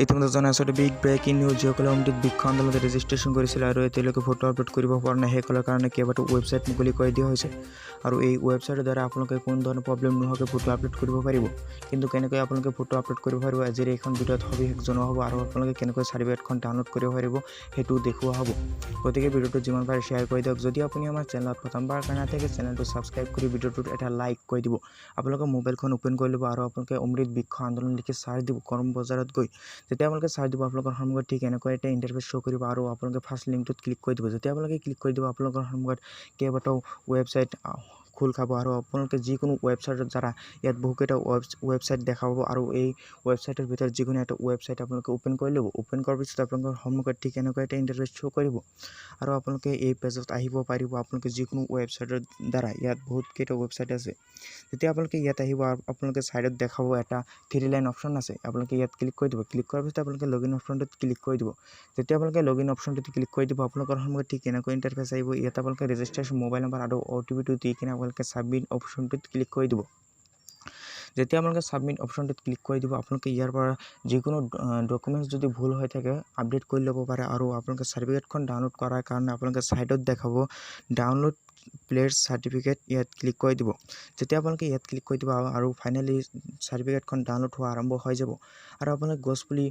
ইতিমধ্যে জনাই আছোঁ বিগ ব্ৰেকিং নিউজ যিসকলে অমৃত বৃক্ষ আন্দোলনত ৰেজিষ্ট্ৰেশ্যন কৰিছিল আৰু এতিয়ালৈকে ফটো আপলোড কৰিব পৰা নাই সেইসকলৰ কাৰণে কেইবাটাও ৱেবছাইট মুকলি কৰি দিয়া হৈছে আৰু এই ৱেবছাইটৰ দ্বাৰা আপোনালোকে কোনো ধৰণৰ প্ৰব্লেম নোহোৱাকৈ ফটো আপলোড কৰিব পাৰিব। কিন্তু কেনেকৈ আপোনালোকে ফটো আপলোড কৰিব পাৰিব আজিৰ এইখন ভিডিঅ'ত সবিশেষ জনোৱা হ'ব আৰু আপোনালোকে কেনেকৈ চাৰ্টিফিকেটখন ডাউনলোড কৰিব পাৰিব সেইটো দেখুওৱা হ'ব। গতিকে ভিডিঅ'টো যিমান পাৰে শ্বেয়াৰ কৰি দিয়ক। যদি আপুনি আমাৰ চেনেলত প্ৰথমবাৰ কাৰণে থাকে চেনেলটো ছাবস্ক্ৰাইব কৰি ভিডিঅ'টোত এটা লাইক কৰি দিব। আপোনালোকে মোবাইলখন ওপেন কৰি ল'ব আৰু আপোনালোকে অমৃত বৃক্ষ আন্দোলন লিখি চাৰ্চ দিব কৰ্ম বজাৰত গৈ। যেতিয়া আপোনালোকে চাৰ্চ দিব আপোনালোকৰ সন্মুখত ঠিক এনেকুৱা এটা ইণ্টাৰফেচ শ্ব' কৰিব আৰু আপোনালোকে ফাৰ্ষ্ট লিংকটোত ক্লিক কৰি দিব। যেতিয়া আপোনালোকে ক্লিক কৰি দিব আপোনালোকৰ সন্মুখত কেইবাটাও ৱেবছাইট খোল খাব আৰু আপোনালোকে যিকোনো ৱেবছাইটৰ দ্বাৰা ইয়াত বহুকেইটা ৱেবছাইট দেখাব আৰু এই ৱেবছাইটৰ ভিতৰত যিকোনো এটা ৱেবছাইট আপোনালোকে ওপেন কৰি ল'ব। ওপেন কৰাৰ পিছত আপোনালোকৰ সন্মুখত ঠিক এনেকুৱা এটা ইণ্টাৰফেচ শ্ব' কৰিব আৰু আপোনালোকে এই পেজত আহিব পাৰিব। আপোনালোকে যিকোনো ৱেবছাইটৰ দ্বাৰা ইয়াত বহুতকেইটা ৱেবছাইট আছে। যেতিয়া আপোনালোকে ইয়াত আহিব আপোনালোকে ছাইডত দেখাব এটা 3 লাইন অপশ্যন আছে। আপোনালোকে ইয়াত ক্লিক কৰি দিব। ক্লিক কৰাৰ পিছত আপোনালোকে লগইন অপশ্যনটোত ক্লিক কৰি দিব। যেতিয়া আপোনালোকে লগইন অপশ্যনটোত ক্লিক কৰি দিব আপোনালোকৰ সন্মুখত ঠিক এনেকুৱা ইণ্টাৰফেচ আহিব। ইয়াত আপোনালোকে ৰেজিষ্ট্ৰেশ্যন মোবাইল নম্বৰ আৰু OTPটো দি কিনে আপোনালোকে ছাবমিট অপশ্যনটোত ক্লিক কৰি দিব। যেতিয়া আপোনালোকে ছাবমিট অপশ্যনটোত ক্লিক কৰি দিব আপোনালোকে ইয়াৰ পৰা যিকোনো ডকুমেণ্টছ যদি ভুল হৈ থাকে আপডেট কৰি ল'ব পাৰে আৰু আপোনালোকে চাৰ্টিফিকেটখন ডাউনলোড কৰাৰ কাৰণে আপোনালোকে ছাইডত দেখাব ডাউনলোড প্লেছ চাৰ্টিফিকেট ইয়াত ক্লিক কৰি দিব। যেতিয়া আপোনালোকে ইয়াত ক্লিক কৰি দিব আৰু ফাইনেলি চাৰ্টিফিকেটখন ডাউনলোড হোৱা আৰম্ভ হৈ যাব আৰু আপোনালোকে গছপুলি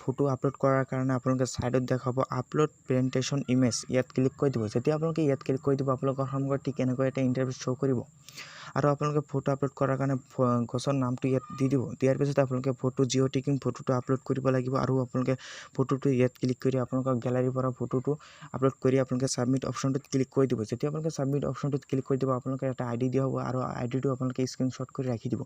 ফটো আপলোড কৰাৰ কাৰণে আপোনালোকে ছাইডত দেখাব আপলোড প্ৰেজেণ্টেশ্যন ইমেজ ইয়াত ক্লিক কৰি দিব। যেতিয়া আপোনালোকে ইয়াত ক্লিক কৰি দিব আপোনালোকৰ সন্মুখত ঠিক এনেকুৱা এটা ইণ্টাৰফেচ শ্ব' কৰিব আৰু আপোনালোকে ফটো আপলোড কৰাৰ কাৰণে গছৰ নামটো ইয়াত দি দিব। দিয়াৰ পিছত আপোনালোকে ফটো জিঅ' টিকিং ফটোটো আপলোড কৰিব লাগিব আৰু আপোনালোকে ফটোটো ইয়াত ক্লিক কৰি আপোনালোকৰ গেলাৰীৰ পৰা ফটোটো আপলোড কৰি আপোনালোকে ছাবমিট অপশ্যনটোত ক্লিক কৰি দিব। যেতিয়া আপোনালোকে ছাবমিট অপশ্যনটোত ক্লিক কৰি দিব আপোনালোকে এটা ID দিয়া হ'ব আৰু IDটো আপোনালোকে স্ক্ৰীনশ্বট কৰি ৰাখি দিব।